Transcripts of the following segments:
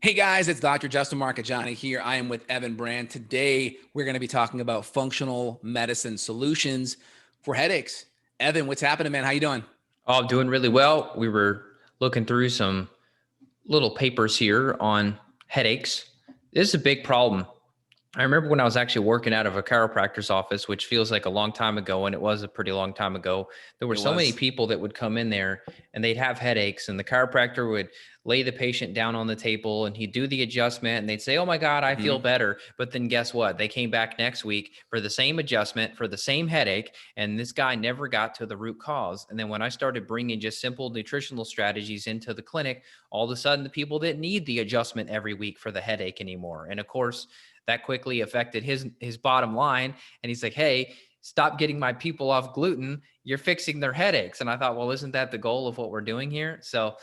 Hey guys, it's Dr. Justin Marcagiani here. I am with Evan Brand. Today, we're going to be talking about functional medicine solutions for headaches. Evan, what's happening, man? How you doing? Oh, I'm doing really well. We were looking through some little papers here on headaches. This is a big problem. I remember when I was actually working out of a chiropractor's office, which feels like a long time ago, and it was a pretty long time ago. There were It so many was. people that would come in there and they'd have headaches, and the chiropractor would lay the patient down on the table and he'd do the adjustment and they'd say, "Oh my God, I feel Mhm. better." But then guess what? They came back next week for the same adjustment for the same headache, and this guy never got to the root cause. And then when I started bringing just simple nutritional strategies into the clinic, all of a sudden the people didn't need the adjustment every week for the headache anymore. And of course, that quickly affected his bottom line. And he's like, "Hey, stop getting my people off gluten. You're fixing their headaches." And I thought, well, isn't that the goal of what we're doing here? So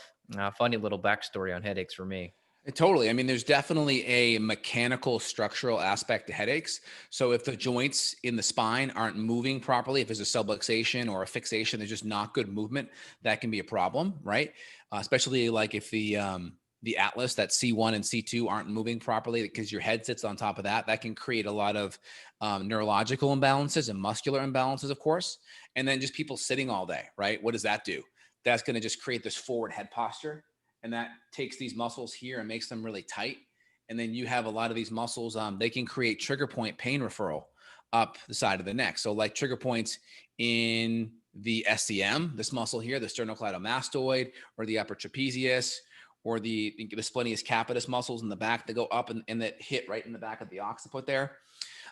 funny little backstory on headaches for me. Totally. I mean, there's definitely a mechanical structural aspect to headaches. So if the joints in the spine aren't moving properly, if there's a subluxation or a fixation, there's just not good movement, that can be a problem, right? Especially like if the atlas, that C1 and C2 aren't moving properly because your head sits on top of that, that can create a lot of neurological imbalances and muscular imbalances, of course. And then just people sitting all day, right? What does that do? That's going to just create this forward head posture, and that takes these muscles here and makes them really tight. And then you have a lot of these muscles, they can create trigger point pain referral up the side of the neck. So like trigger points in the SCM, this muscle here, the sternocleidomastoid, or the upper trapezius, or the splenius capitis muscles in the back that go up and that hit right in the back of the occiput there.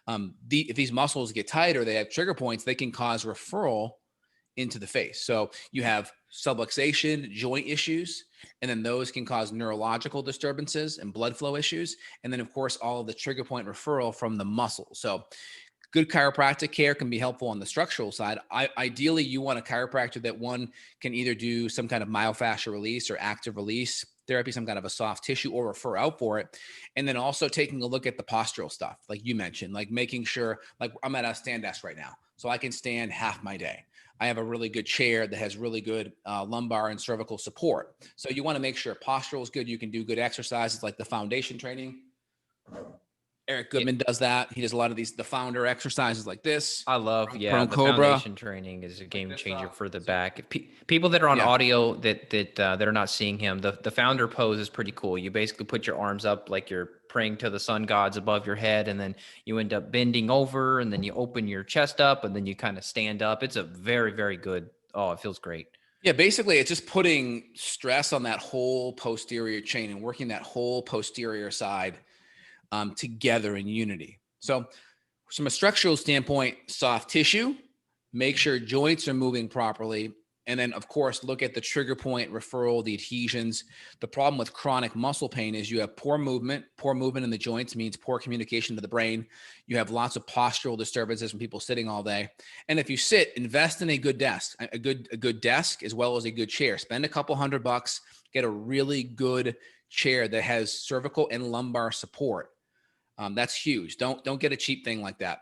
If these muscles get tight or they have trigger points, they can cause referral into the face. So you have subluxation, joint issues, and then those can cause neurological disturbances and blood flow issues. And then, of course, all of the trigger point referral from the muscles. So good chiropractic care can be helpful on the structural side. Ideally, you want a chiropractor that one can either do some kind of myofascial release or active release therapy, some kind of a soft tissue, or refer out for it. And then also taking a look at the postural stuff, like you mentioned, like making sure, like I'm at a stand desk right now, so I can stand half my day. I have a really good chair that has really good lumbar and cervical support. So you want to make sure postural is good. You can do good exercises like the foundation training. Eric Yeah, Goodman does that. He does a lot of the founder exercises like this, I love, yeah, prone the cobra, foundation training is a like game this. changer for the So back. People that are on yeah, audio that are not seeing him, the founder pose is pretty cool. You basically put your arms up like you're praying to the sun gods above your head, and then you end up bending over, and then you open your chest up, and then you kind of stand up. It's a very, very good. Oh, it feels great. yeah. Basically, it's just putting stress on that whole posterior chain and working that whole posterior side together in unity. So from a structural standpoint, soft tissue, make sure joints are moving properly. And then, of course, look at the trigger point referral, the adhesions. The problem with chronic muscle pain is you have poor movement. Poor movement in the joints means poor communication to the brain. You have lots of postural disturbances from people sitting all day. And if you sit, invest in a good desk, a good desk as well as a good chair. Spend a couple $100, get a really good chair that has cervical and lumbar support. That's huge. Don't get a cheap thing like that.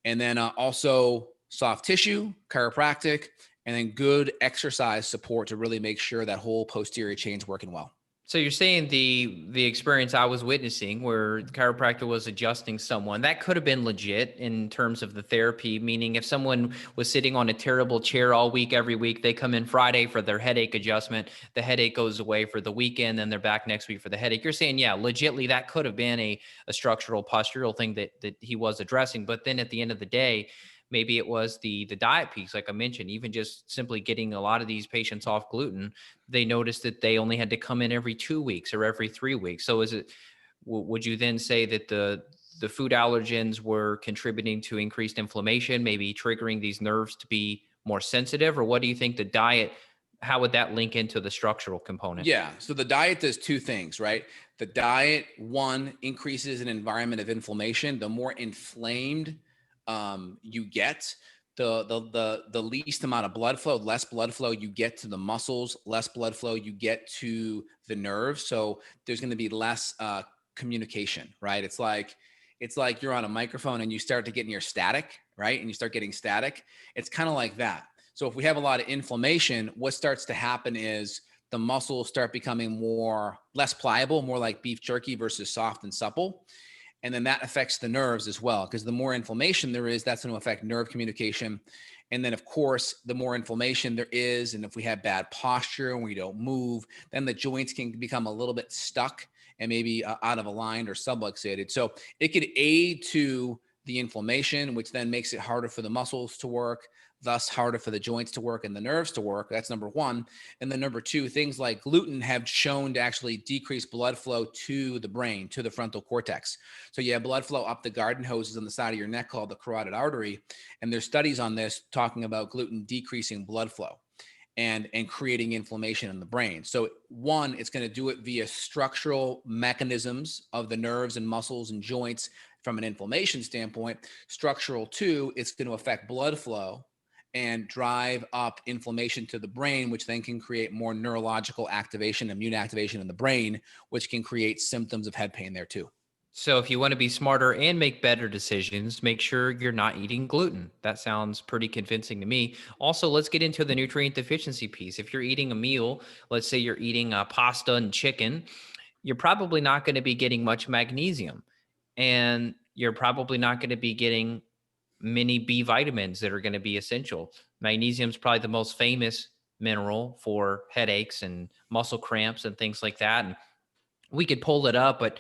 And then also soft tissue, chiropractic, and then good exercise support to really make sure that whole posterior chain's working well. So you're saying the experience I was witnessing where the chiropractor was adjusting someone, that could have been legit in terms of the therapy, meaning if someone was sitting on a terrible chair all week, every week, they come in Friday for their headache adjustment, the headache goes away for the weekend, then they're back next week for the headache. You're saying, yeah, legitly that could have been a structural postural thing that he was addressing. But then at the end of the day, maybe it was the diet piece, like I mentioned, even just simply getting a lot of these patients off gluten. They noticed that they only had to come in every 2 weeks or every 3 weeks. So is it, would you then say that the food allergens were contributing to increased inflammation, maybe triggering these nerves to be more sensitive? Or what do you think the diet, how would that link into the structural component? Yeah. So the diet does two things, right? The diet, one, increases an environment of inflammation. The more inflamed you get, the least amount of blood flow, less blood flow you get to the muscles, less blood flow you get to the nerves. So there's going to be less communication, right? It's like you're on a microphone and you start to get near static, right? And you start getting static. It's kind of like that. So if we have a lot of inflammation, what starts to happen is the muscles start becoming less pliable, more like beef jerky versus soft and supple. And then that affects the nerves as well, because the more inflammation there is, that's going to affect nerve communication. And then, of course, the more inflammation there is, and if we have bad posture and we don't move, then the joints can become a little bit stuck and maybe out of aligned or subluxated. So it could aid to the inflammation, which then makes it harder for the muscles to work, thus harder for the joints to work and the nerves to work. That's number one. And then number two, things like gluten have shown to actually decrease blood flow to the brain, to the frontal cortex. So you have blood flow up the garden hoses on the side of your neck called the carotid artery. And there's studies on this talking about gluten decreasing blood flow and creating inflammation in the brain. So one, it's going to do it via structural mechanisms of the nerves and muscles and joints from an inflammation standpoint. Structural two, it's going to affect blood flow and drive up inflammation to the brain, which then can create more neurological activation, immune activation in the brain, which can create symptoms of head pain there too. So if you want to be smarter and make better decisions, make sure you're not eating gluten. That sounds pretty convincing to me. Also, let's get into the nutrient deficiency piece. If you're eating a meal, let's say you're eating pasta and chicken, you're probably not going to be getting much magnesium, and you're probably not going to be getting many B vitamins that are going to be essential. Magnesium is probably the most famous mineral for headaches and muscle cramps and things like that. And we could pull it up, but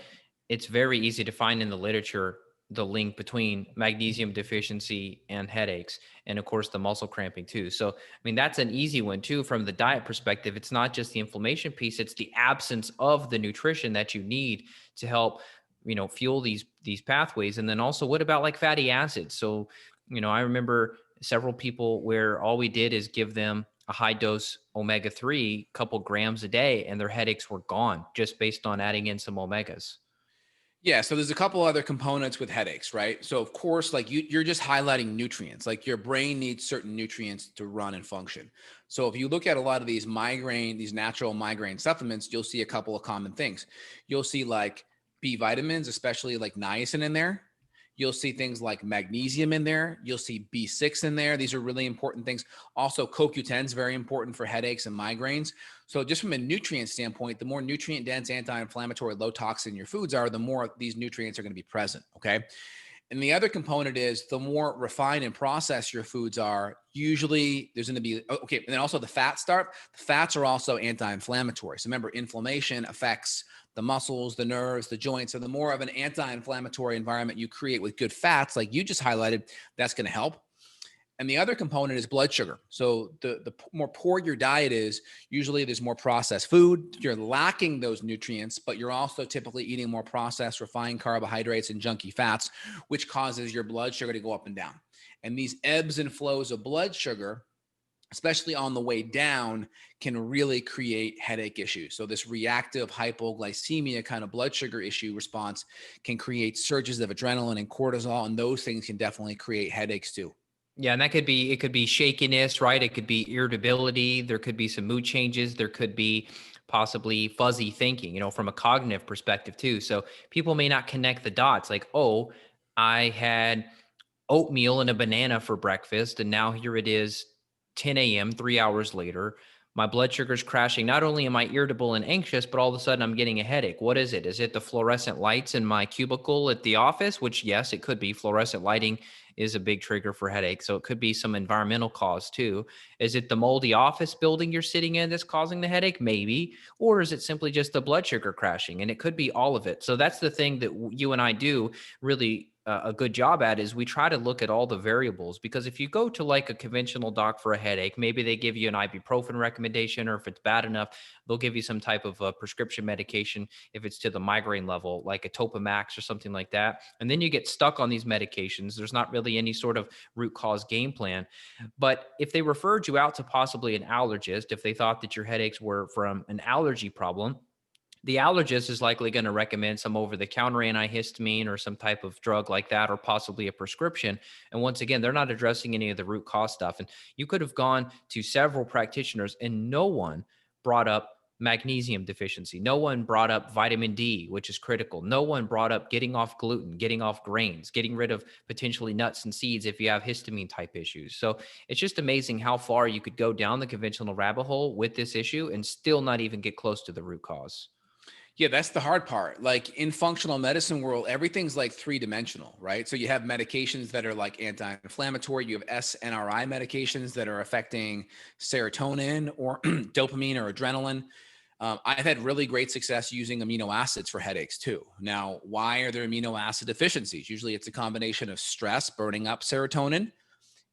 it's very easy to find in the literature the link between magnesium deficiency and headaches, and of course the muscle cramping too. So I mean, that's an easy one too from the diet perspective. It's not just the inflammation piece, it's the absence of the nutrition that you need to help, fuel these pathways. And then also, what about like fatty acids? So I remember several people where all we did is give them a high dose omega-3, couple grams a day, and their headaches were gone just based on adding in some omegas. Yeah, so there's a couple other components with headaches, right? So of course, like you're just highlighting nutrients. Like your brain needs certain nutrients to run and function. So if you look at a lot of these natural migraine supplements, you'll see a couple of common things. You'll see like B vitamins, especially like niacin in there. You'll see things like magnesium in there. You'll see B6 in there. These are really important things. Also, CoQ10 is very important for headaches and migraines. So just from a nutrient standpoint, the more nutrient dense, anti-inflammatory, low toxin your foods are, the more these nutrients are going to be present. Okay. And the other component is the more refined and processed your foods are, usually there's going to be, okay. And then also the fats are also anti-inflammatory. So remember, inflammation affects the muscles, the nerves, the joints. So the more of an anti-inflammatory environment you create with good fats, like you just highlighted, that's going to help. And the other component is blood sugar. So the more poor your diet is, usually there's more processed food. You're lacking those nutrients, but you're also typically eating more processed, refined carbohydrates and junky fats, which causes your blood sugar to go up and down. And these ebbs and flows of blood sugar, especially on the way down, can really create headache issues. So this reactive hypoglycemia kind of blood sugar issue response can create surges of adrenaline and cortisol, and those things can definitely create headaches too. Yeah, and it could be shakiness, right? It could be irritability. There could be some mood changes. There could be possibly fuzzy thinking, from a cognitive perspective too. So people may not connect the dots like, oh, I had oatmeal and a banana for breakfast, and now here it is 10 a.m., 3 hours later. My blood sugar's crashing. Not only am I irritable and anxious, but all of a sudden I'm getting a headache. What is it? Is it the fluorescent lights in my cubicle at the office? Which, yes, it could be. Fluorescent lighting is a big trigger for headache. So it could be some environmental cause too. Is it the moldy office building you're sitting in that's causing the headache? Maybe. Or is it simply just the blood sugar crashing? And it could be all of it. So that's the thing that you and I do really a good job at, is we try to look at all the variables. Because if you go to like a conventional doc for a headache, maybe they give you an ibuprofen recommendation, or if it's bad enough, they'll give you some type of prescription medication if it's to the migraine level, like a Topamax or something like that. And then you get stuck on these medications. There's not really any sort of root cause game plan. But if they referred you out to possibly an allergist, if they thought that your headaches were from an allergy problem, the allergist is likely going to recommend some over-the-counter antihistamine or some type of drug like that, or possibly a prescription. And once again, they're not addressing any of the root cause stuff. And you could have gone to several practitioners and no one brought up magnesium deficiency. No one brought up vitamin D, which is critical. No one brought up getting off gluten, getting off grains, getting rid of potentially nuts and seeds if you have histamine type issues. So it's just amazing how far you could go down the conventional rabbit hole with this issue and still not even get close to the root cause. Yeah, that's the hard part. Like in functional medicine world, everything's like three-dimensional, right? So you have medications that are like anti-inflammatory, you have SNRI medications that are affecting serotonin or dopamine or adrenaline. I've had really great success using amino acids for headaches too. Now, why are there amino acid deficiencies? Usually it's a combination of stress burning up serotonin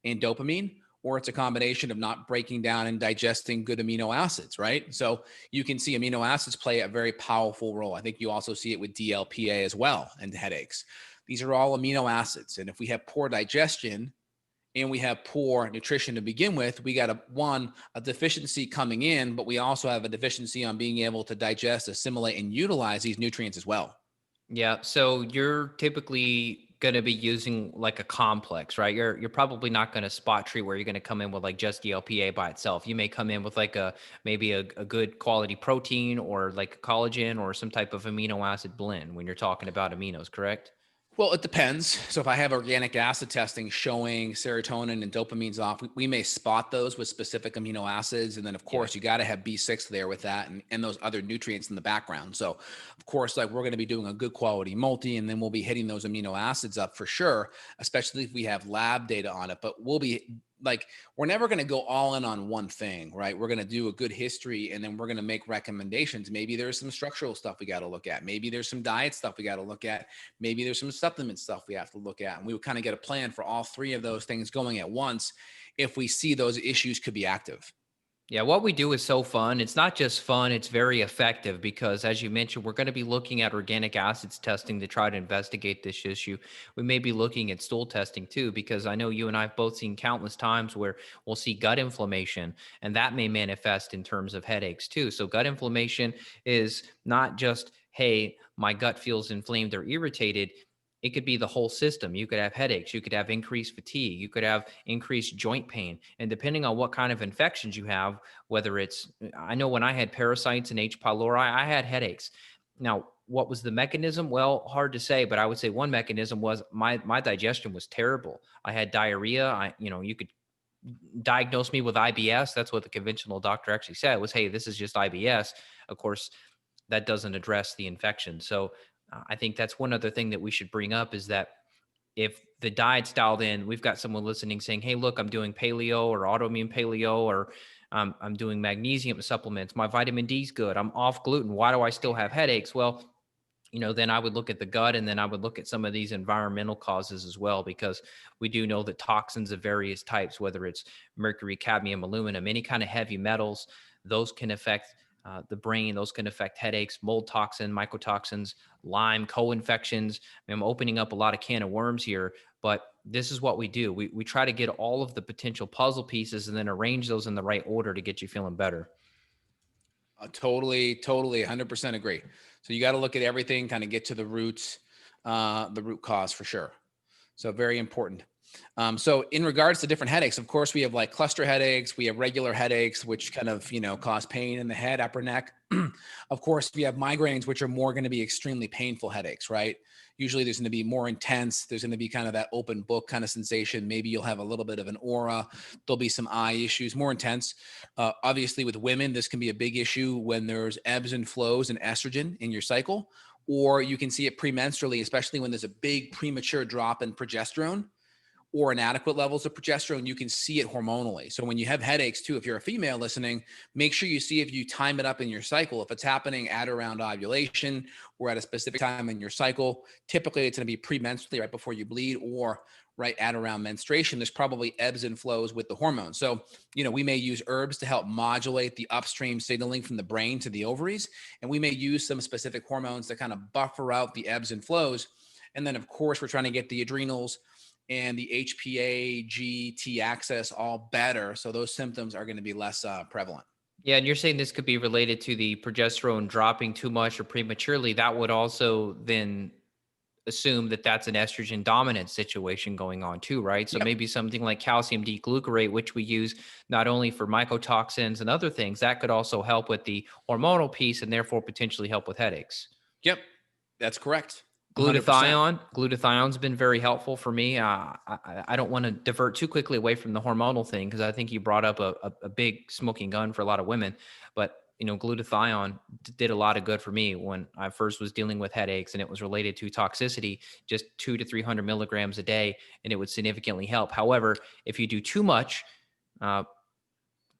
and dopamine, or it's a combination of not breaking down and digesting good amino acids, right? So you can see amino acids play a very powerful role. I think you also see it with DLPA as well and headaches. These are all amino acids. And if we have poor digestion and we have poor nutrition to begin with, we got a deficiency coming in, but we also have a deficiency on being able to digest, assimilate, and utilize these nutrients as well. Yeah. So you're typically going to be using like a complex, right? You're probably not going to spot treat where you're going to come in with like just DLPA by itself. You may come in with like maybe a good quality protein or like collagen or some type of amino acid blend when you're talking about aminos, correct? Well, it depends. So if I have organic acid testing showing serotonin and dopamine's off, we may spot those with specific amino acids. And then of Yeah. course you got to have B6 there with that and those other nutrients in the background. So of course, like we're going to be doing a good quality multi, and then we'll be hitting those amino acids up for sure, especially if we have lab data on it. But we'll be like, we're never going to go all in on one thing, right? We're going to do a good history and then we're going to make recommendations. Maybe there's some structural stuff we got to look at. Maybe there's some diet stuff we got to look at. Maybe there's some supplement stuff we have to look at. And we would kind of get a plan for all three of those things going at once if we see those issues could be active. Yeah, what we do is so fun. It's not just fun, it's very effective because, as you mentioned, we're going to be looking at organic acids testing to try to investigate this issue. We may be looking at stool testing too, because I know you and I have both seen countless times where we'll see gut inflammation, and that may manifest in terms of headaches too. So, gut inflammation is not just, hey, my gut feels inflamed or irritated. It could be the whole system. You could have headaches. You could have increased fatigue. You could have increased joint pain. And depending on what kind of infections you have, whether it's, I know when I had parasites and H. pylori, I had headaches. Now, what was the mechanism? Well, hard to say, but I would say one mechanism was my digestion was terrible. I had diarrhea. You could diagnose me with IBS. That's what the conventional doctor actually said was, hey, this is just IBS. Of course, that doesn't address the infection. So I think that's one other thing that we should bring up is that if the diet's dialed in, we've got someone listening saying, hey, look, I'm doing paleo or autoimmune paleo, or I'm doing magnesium supplements. My vitamin D's good. I'm off gluten. Why do I still have headaches? Well, then I would look at the gut, and then I would look at some of these environmental causes as well, because we do know that toxins of various types, whether it's mercury, cadmium, aluminum, any kind of heavy metals, those can affect the brain. Those can affect headaches, mold toxin, mycotoxins, Lyme, co-infections. I mean, I'm opening up a lot of can of worms here, but this is what we do. We try to get all of the potential puzzle pieces and then arrange those in the right order to get you feeling better. Totally 100% agree. So you got to look at everything, kind of get to the roots, the root cause for sure. So very important. So in regards to different headaches, of course, we have like cluster headaches, we have regular headaches, which kind of, cause pain in the head, upper neck. Of course, we have migraines, which are more going to be extremely painful headaches, right? Usually there's going to be more intense. There's going to be kind of that open book kind of sensation. Maybe you'll have a little bit of an aura. There'll be some eye issues, more intense. Obviously with women, this can be a big issue when there's ebbs and flows in estrogen in your cycle, or you can see it premenstrually, especially when there's a big premature drop in progesterone or inadequate levels of progesterone. You can see it hormonally. So when you have headaches too, if you're a female listening, make sure you see if you time it up in your cycle. If it's happening at around ovulation or at a specific time in your cycle, typically it's going to be premenstrually right before you bleed, or right at around menstruation. There's probably ebbs and flows with the hormones. So, we may use herbs to help modulate the upstream signaling from the brain to the ovaries. And we may use some specific hormones to kind of buffer out the ebbs and flows. And then of course, we're trying to get the adrenals and the HPA, T axis all better. So those symptoms are going to be less prevalent. Yeah, and you're saying this could be related to the progesterone dropping too much or prematurely. That would also then assume that that's an estrogen dominant situation going on too, right? So Yep. maybe something like calcium D-glucarate, which we use not only for mycotoxins and other things, that could also help with the hormonal piece and therefore potentially help with headaches. Yep. That's correct. 100%. Glutathione's been very helpful for me. I don't want to divert too quickly away from the hormonal thing because I think you brought up a big smoking gun for a lot of women. But glutathione did a lot of good for me when I first was dealing with headaches, and it was related to toxicity. Just 200 to 300 milligrams a day, and it would significantly help. However, if you do too much, uh,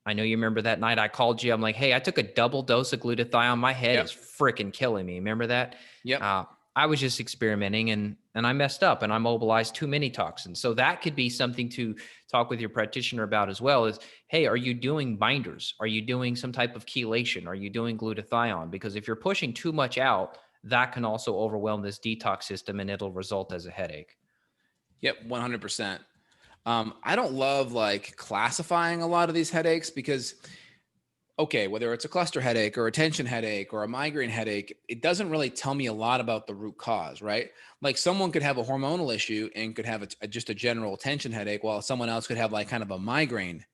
I know you remember that night I called you. I'm like, hey, I took a double dose of glutathione. My head Yep. is freaking killing me. Remember that? Yep. Uh, I was just experimenting and I messed up and I mobilized too many toxins. So that could be something to talk with your practitioner about as well is, hey, are you doing binders? Are you doing some type of chelation? Are you doing glutathione? Because if you're pushing too much out, that can also overwhelm this detox system and it'll result as a headache. Yep. 100%. I don't love like classifying a lot of these headaches because, okay, whether it's a cluster headache or a tension headache or a migraine headache, it doesn't really tell me a lot about the root cause, right? Like someone could have a hormonal issue and could have just a general tension headache, while someone else could have like kind of a migraine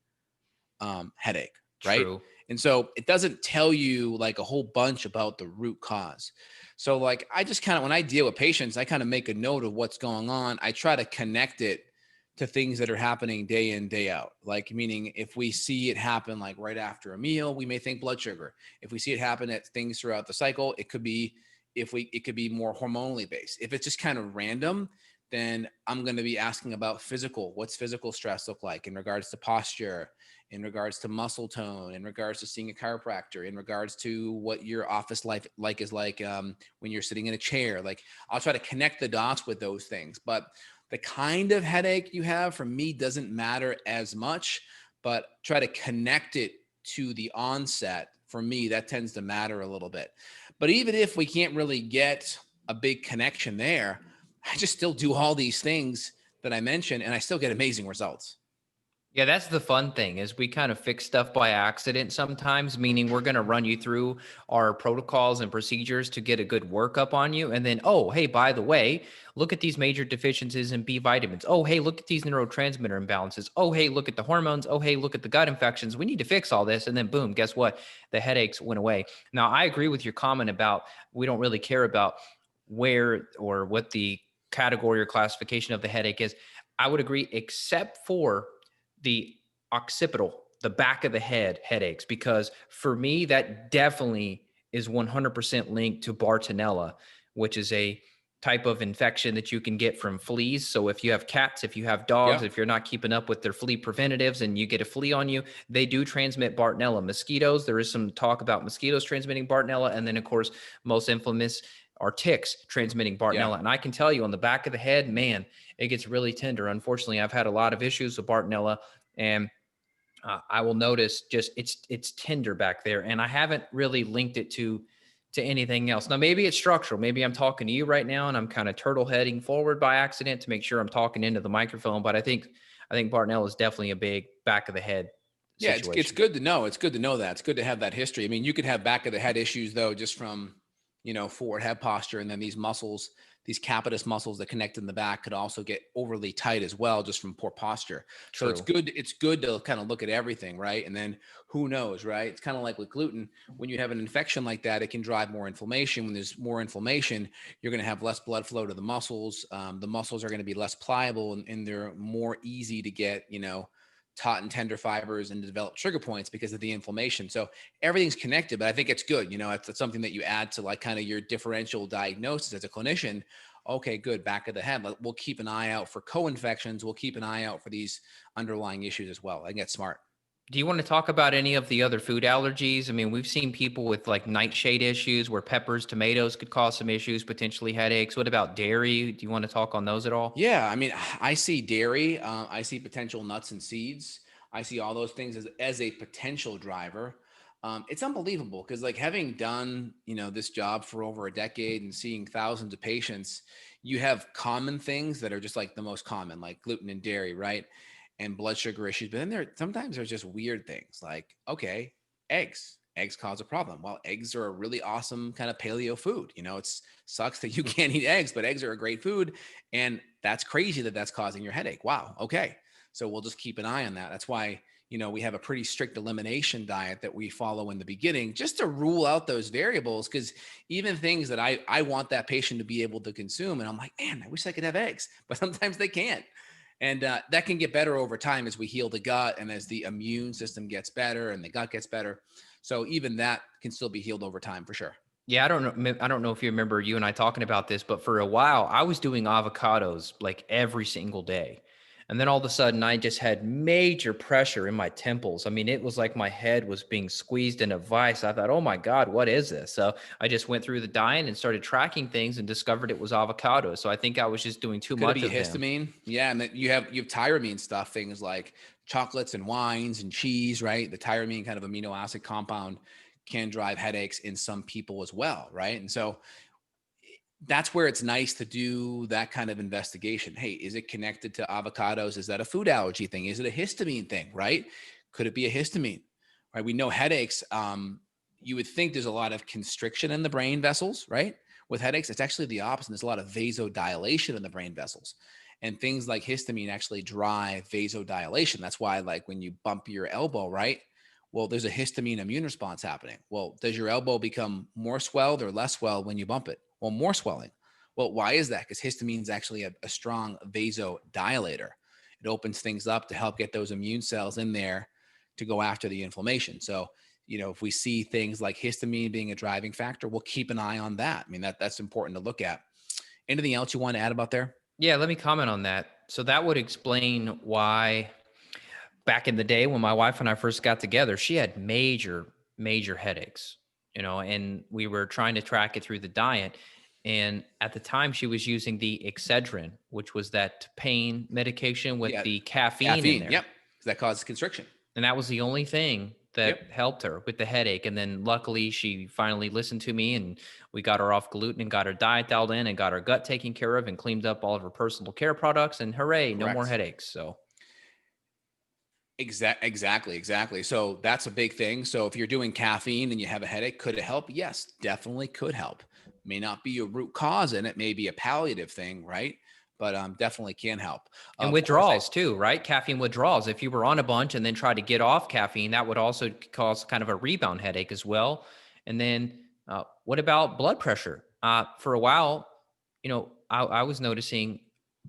headache, right? True. And so it doesn't tell you like a whole bunch about the root cause. So like I just kind of when I deal with patients, I kind of make a note of what's going on. I try to connect it to things that are happening day in, day out. Like meaning if we see it happen like right after a meal, we may think blood sugar. If we see it happen at things throughout the cycle, it could be it could be more hormonally based. If it's just kind of random, then I'm going to be asking about what's physical stress look like in regards to posture, in regards to muscle tone, in regards to seeing a chiropractor, in regards to what your office life like is like when you're sitting in a chair. Like I'll try to connect the dots with those things. But the kind of headache you have for me doesn't matter as much, but try to connect it to the onset. For me, that tends to matter a little bit. But even if we can't really get a big connection there, I just still do all these things that I mentioned and I still get amazing results. Yeah, that's the fun thing is we kind of fix stuff by accident sometimes, meaning we're going to run you through our protocols and procedures to get a good workup on you. And then, oh, hey, by the way, look at these major deficiencies in B vitamins. Oh, hey, look at these neurotransmitter imbalances. Oh, hey, look at the hormones. Oh, hey, look at the gut infections. We need to fix all this. And then boom, guess what? The headaches went away. Now, I agree with your comment about we don't really care about where or what the category or classification of the headache is. I would agree, except for the occipital, the back of the head headaches, because for me, that definitely is 100% linked to Bartonella, which is a type of infection that you can get from fleas. So if you have cats, if you have dogs, Yeah. if you're not keeping up with their flea preventatives and you get a flea on you, they do transmit Bartonella. Mosquitoes, there is some talk about mosquitoes transmitting Bartonella. And then, of course, most infamous are ticks transmitting Yeah. Bartonella. And I can tell you on the back of the head, man, it gets really tender. Unfortunately, I've had a lot of issues with Bartonella, and I will notice just it's tender back there, and I haven't really linked it to anything else. Now, maybe it's structural. Maybe I'm talking to you right now, and I'm kind of turtle heading forward by accident to make sure I'm talking into the microphone. But I think Bartonella is definitely a big back of the head Yeah, it's situation. good to know. It's good to know that. It's good to have that history. I mean, you could have back of the head issues though, just from forward head posture, and then these muscles, these capitis muscles that connect in the back, could also get overly tight as well, just from poor posture. So it's True. good. It's good to kind of look at everything, right? And then who knows, right? It's kind of like with gluten. When you have an infection like that, it can drive more inflammation. When there's more inflammation, you're going to have less blood flow to the muscles. The muscles are going to be less pliable, and they're more easy to get, taut and tender fibers and develop trigger points because of the inflammation. So everything's connected, but I think it's good. It's something that you add to like kind of your differential diagnosis as a clinician. Okay, good. Back of the head. We'll keep an eye out for co-infections. We'll keep an eye out for these underlying issues as well. I think that's smart. Do you want to talk about any of the other food allergies? I mean, we've seen people with like nightshade issues where peppers, tomatoes could cause some issues, potentially headaches. What about dairy? Do you want to talk on those at all? Yeah, I mean, I see dairy. I see potential nuts and seeds. I see all those things as a potential driver. It's unbelievable because, like, having done this job for over a decade and seeing thousands of patients, you have common things that are just like the most common, like gluten and dairy, right? And blood sugar issues. But then sometimes there's just weird things like, okay, eggs. eggs cause a problem. Well, eggs are a really awesome kind of paleo food. It's sucks that you can't eat eggs, but eggs are a great food. And that's crazy that that's causing your headache. Wow. Okay. So we'll just keep an eye on that. That's why, we have a pretty strict elimination diet that we follow in the beginning just to rule out those variables. Because even things that I want that patient to be able to consume, and I'm like, man, I wish I could have eggs, but sometimes they can't. And that can get better over time as we heal the gut and as the immune system gets better and the gut gets better. So even that can still be healed over time for sure. Yeah, I don't know. I don't know if you remember you and I talking about this, but for a while I was doing avocados like every single day. And then all of a sudden I just had major pressure in my temples. I mean, it was like my head was being squeezed in a vice. I thought, oh my God, what is this? So I just went through the diet and started tracking things and discovered it was avocados. So I think I was just doing too Could it much be of them. histamine? Yeah, and that you have tyramine stuff, things like chocolates and wines and cheese, right? The tyramine kind of amino acid compound can drive headaches in some people as well, right? And so that's where it's nice to do that kind of investigation. Hey, is it connected to avocados? Is that a food allergy thing? Is it a histamine thing, right? Could it be a histamine? Right? We know headaches. You would think there's a lot of constriction in the brain vessels, right? With headaches, it's actually the opposite. There's a lot of vasodilation in the brain vessels. And things like histamine actually drive vasodilation. That's why, like, when you bump your elbow, right? Well, there's a histamine immune response happening. Well, does your elbow become more swelled or less swelled when you bump it? Well, more swelling. Well, why is that? Because histamine is actually a strong vasodilator. It opens things up to help get those immune cells in there to go after the inflammation. So, if we see things like histamine being a driving factor, we'll keep an eye on that. I mean, that's important to look at. Anything else you want to add about there? Yeah, let me comment on that. So that would explain why back in the day when my wife and I first got together, she had major headaches, and we were trying to track it through the diet. And at the time, she was using the Excedrin, which was that pain medication with Yeah, the caffeine in caffeine. there. Yep, that causes constriction. And that was the only thing that Yep. helped her with the headache. And then luckily, she finally listened to me and we got her off gluten and got her diet dialed in and got her gut taken care of and cleaned up all of her personal care products. And hooray, no more Correct. headaches. So, Exactly. So that's a big thing. So if you're doing caffeine and you have a headache, could it help? Yes, definitely could help. May not be a root cause in it, may be a palliative thing, right? But definitely can help. and Of course, withdrawals too, right? Caffeine withdrawals. If you were on a bunch and then tried to get off caffeine, that would also cause kind of a rebound headache as well. And then what about blood pressure? For a while, I was noticing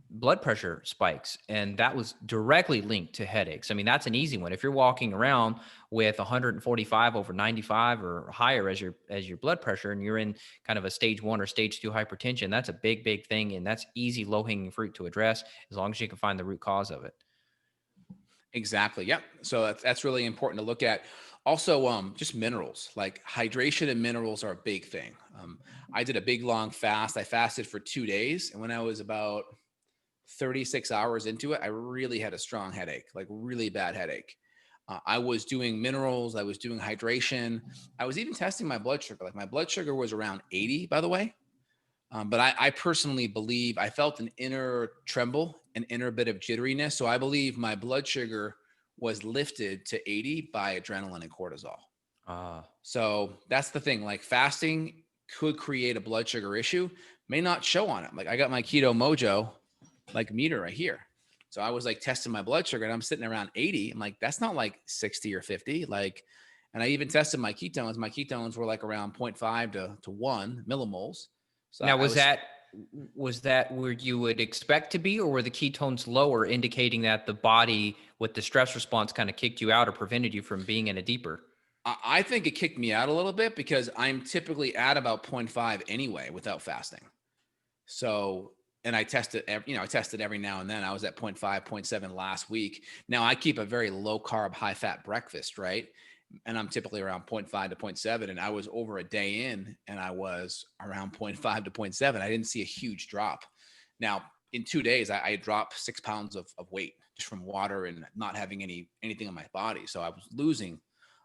blood pressure spikes, and that was directly linked to headaches. I mean, that's an easy one. If you're walking around with 145 over 95 or higher as your blood pressure, and you're in kind of a stage 1 or stage 2 hypertension, that's a big thing, and that's easy low hanging fruit to address as long as you can find the root cause of it. exactly. Yep. So that's really important to look at. Also, just minerals, like hydration and minerals are a big thing. I did a big long fast. I fasted for 2 days, and when I was about 36 hours into it, I really had a strong headache, like really bad headache. I was doing minerals, I was doing hydration. I was even testing my blood sugar. Like my blood sugar was around 80, by the way. But I personally believe I felt an inner tremble, an inner bit of jitteriness. So I believe my blood sugar was lifted to 80 by adrenaline and cortisol. Ah, So that's the thing. Like fasting could create a blood sugar issue, may not show on it. Like I got my keto mojo like meter right here. So I was like testing my blood sugar and I'm sitting around 80. I'm like, that's not like 60 or 50. Like, and I even tested my ketones. My ketones were like around zero point 0.5 to 1 millimoles. So now I was was that where you would expect to be, or were the ketones lower, indicating that the body with the stress response kind of kicked you out or prevented you from being in a deeper? I think it kicked me out a little bit because I'm typically at about zero point 0.5 anyway without fasting. So, and I tested, I tested every now and then. I was at 0.5, zero point 0.7 last week. Now I keep a very low carb, high fat breakfast, right? And I'm typically around 0.5 to zero point 0.7. And I was over a day in and I was around 0.5 to zero point 0.7. I didn't see a huge drop. Now, in 2 days, I dropped 6 pounds of weight just from water and not having anything on my body. So I was losing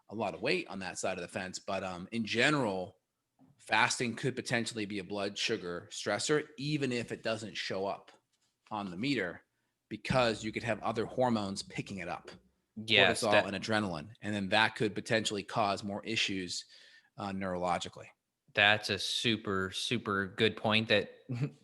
a lot of weight on that side of the fence. But in general, fasting could potentially be a blood sugar stressor, even if it doesn't show up on the meter, because you could have other hormones picking it up. Yes, cortisol that and adrenaline, and then that could potentially cause more issues neurologically. that's a super, super good point that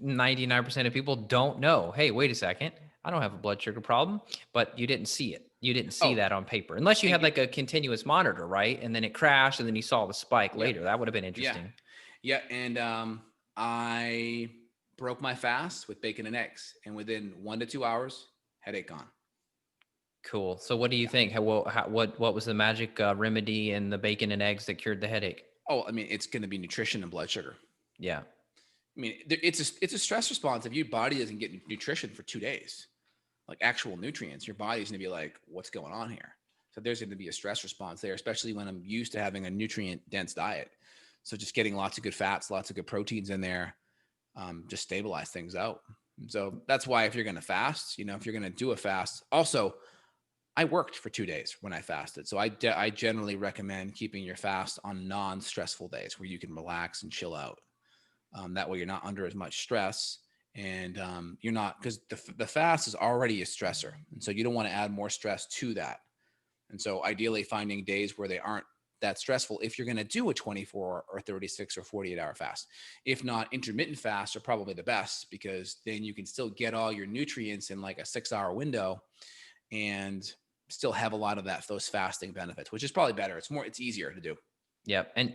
99% of people don't know. Hey, wait a second. I don't have a blood sugar problem, but you didn't see it. You didn't see Oh, that on paper, unless you and had like a continuous monitor, right? And then it crashed and then you saw the spike yeah, later. That would have been yeah, interesting. yeah. And I broke my fast with bacon and eggs, and within 1 to 2 hours, headache gone. Cool. So what do you Yeah. think? What was the magic remedy in the bacon and eggs that cured the headache? Oh, I mean, it's going to be nutrition and blood sugar. Yeah. I mean, it's a stress response. If your body doesn't get nutrition for 2 days, like actual nutrients, your body's going to be like, what's going on here? So there's going to be a stress response there, especially when I'm used to having a nutrient dense diet. So just getting lots of good fats, lots of good proteins in there, just stabilize things out. And so that's why if you're going to fast, if you're going to do a fast, also I worked for 2 days when I fasted. So I generally recommend keeping your fast on non-stressful days where you can relax and chill out. That way you're not under as much stress, and you're not, because the fast is already a stressor. And so you don't want to add more stress to that. And so ideally finding days where they aren't that stressful if you're going to do a 24 or 36 or 48-hour fast. If not, intermittent fasts are probably the best, because then you can still get all your nutrients in like a 6-hour window and still have a lot of those fasting benefits, which is probably better. It's easier to do. Yep. And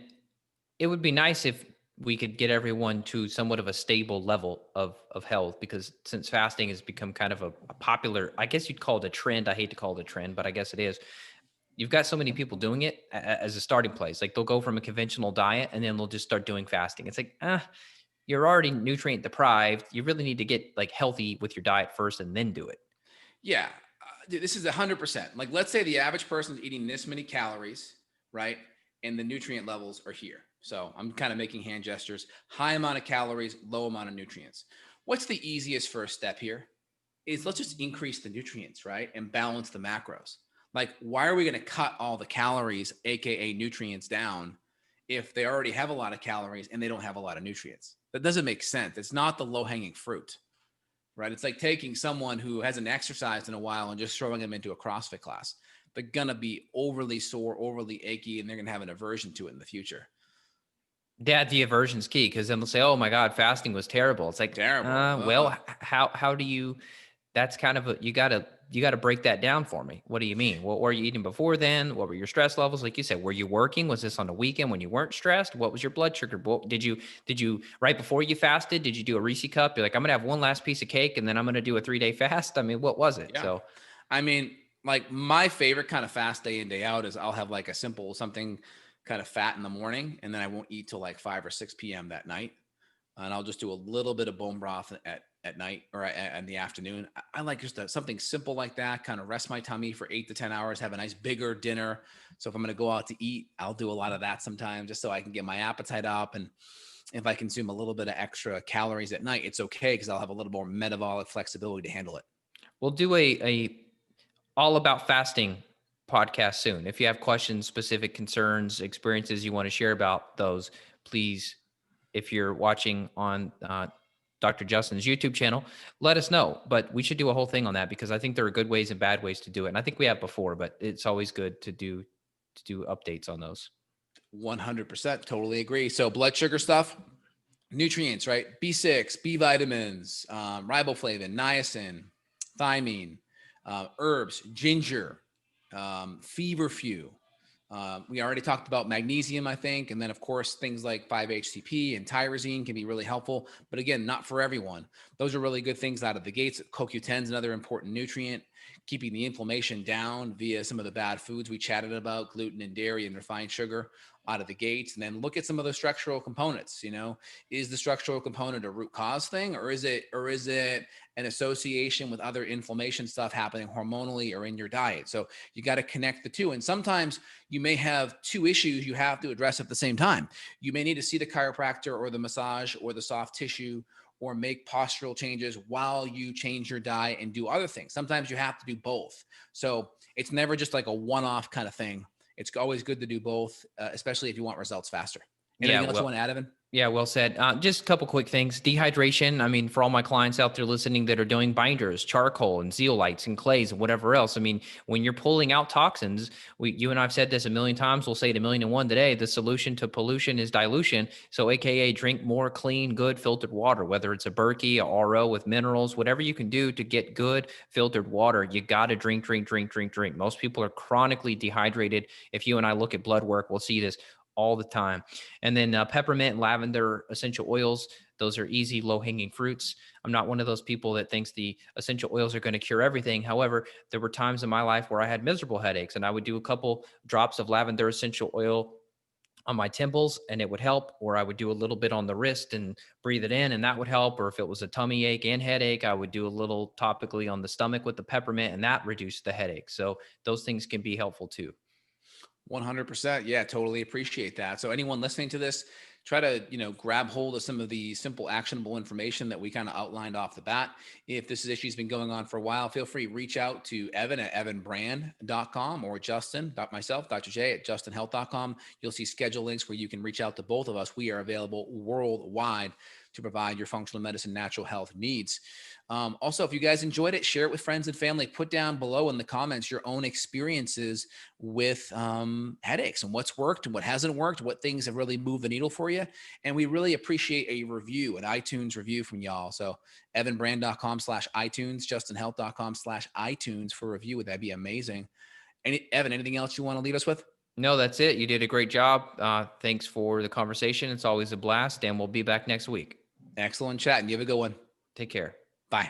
it would be nice if we could get everyone to somewhat of a stable level of health, because since fasting has become kind of a popular, I guess you'd call it a trend. I hate to call it a trend, but I guess it is. You've got so many people doing it as a starting place. Like they'll go from a conventional diet and then they'll just start doing fasting. It's like, you're already nutrient deprived. You really need to get like healthy with your diet first and then do it. Yeah, dude, this is 100%. Like, let's say the average person's eating this many calories, right? And the nutrient levels are here. So I'm kind of making hand gestures. High amount of calories, low amount of nutrients. What's the easiest first step here? Is let's just increase the nutrients, right? And balance the macros. Like, why are we going to cut all the calories, AKA nutrients, down if they already have a lot of calories and they don't have a lot of nutrients? That doesn't make sense. It's not the low hanging fruit, right? It's like taking someone who hasn't exercised in a while and just throwing them into a CrossFit class. They're going to be overly sore, overly achy, and they're going to have an aversion to it in the future. Yeah, the aversion's key, because then they'll say, "Oh my God, fasting was terrible." It's like, Terrible. well, how do you? That's kind of you gotta break that down for me. What do you mean? What were you eating before then? What were your stress levels? Like you said, were you working? Was this on the weekend when you weren't stressed? What was your blood sugar? Did you right before you fasted? Did you do a Reese cup? You're like, I'm gonna have one last piece of cake and then I'm gonna do a 3-day fast. I mean, what was it? Yeah. So I mean, like my favorite kind of fast day in, day out is I'll have like a simple something kind of fat in the morning, and then I won't eat till like 5 or 6 p.m. that night. And I'll just do a little bit of bone broth at night or in the afternoon. I like just something simple like that, kind of rest my tummy for 8 to 10 hours, have a nice bigger dinner. So if I'm going to go out to eat, I'll do a lot of that sometimes just so I can get my appetite up. And if I consume a little bit of extra calories at night, it's okay, because I'll have a little more metabolic flexibility to handle it. we'll do a all about fasting podcast soon. If you have questions, specific concerns, experiences you want to share about those, please, if you're watching on Dr. Justin's YouTube channel, let us know. But we should do a whole thing on that, because I think there are good ways and bad ways to do it. And I think we have before, but it's always good to do updates on those. 100%. Totally agree. So blood sugar stuff, nutrients, right? B6, B vitamins, riboflavin, niacin, thiamine, herbs, ginger, feverfew. We already talked about magnesium, I think. And then, of course, things like 5-HTP and tyrosine can be really helpful. But again, not for everyone. Those are really good things out of the gates. CoQ10 is another important nutrient, keeping the inflammation down via some of the bad foods we chatted about, gluten and dairy and refined sugar out of the gates. And then look at some of the structural components. Is the structural component a root cause thing, or is it an association with other inflammation stuff happening hormonally or in your diet? So you got to connect the two. And sometimes you may have two issues you have to address at the same time. You may need to see the chiropractor or the massage or the soft tissue or make postural changes while you change your diet and do other things. Sometimes you have to do both. So it's never just like a one-off kind of thing. It's always good to do both, especially if you want results faster. Yeah, Anything else you well, want to add, Evan? yeah, well said. Just a couple quick things. Dehydration. I mean, for all my clients out there listening that are doing binders, charcoal, and zeolites, and clays, and whatever else. I mean, when you're pulling out toxins, you and I've said this a million times. We'll say it a million and one today. The solution to pollution is dilution. So, AKA, drink more clean, good filtered water. Whether it's a Berkey, a RO with minerals, whatever you can do to get good filtered water, you got to drink, drink, drink, drink, drink. Most people are chronically dehydrated. If you and I look at blood work, we'll see this all the time. And then peppermint and lavender essential oils, those are easy, low hanging fruits. I'm not one of those people that thinks the essential oils are going to cure everything. However, there were times in my life where I had miserable headaches, and I would do a couple drops of lavender essential oil on my temples and it would help, or I would do a little bit on the wrist and breathe it in and that would help. Or if it was a tummy ache and headache, I would do a little topically on the stomach with the peppermint and that reduced the headache. So those things can be helpful too. 100%. Yeah, totally appreciate that. So anyone listening to this, try to, grab hold of some of the simple actionable information that we kind of outlined off the bat. If this issue's been going on for a while, feel free to reach out to Evan at evanbrand.com or Justin, myself, Dr. J at justinhealth.com. You'll see schedule links where you can reach out to both of us. We are available worldwide to provide your functional medicine, natural health needs. Also, if you guys enjoyed it, share it with friends and family. Put down below in the comments your own experiences with headaches and what's worked and what hasn't worked, what things have really moved the needle for you. And we really appreciate a review, an iTunes review from y'all. So evanbrand.com/iTunes, justinhealth.com/iTunes for a review. That'd be amazing. Evan, anything else you want to leave us with? No, that's it. You did a great job. Thanks for the conversation. It's always a blast, and we'll be back next week. Excellent chat, and you have a good one. Take care. Bye.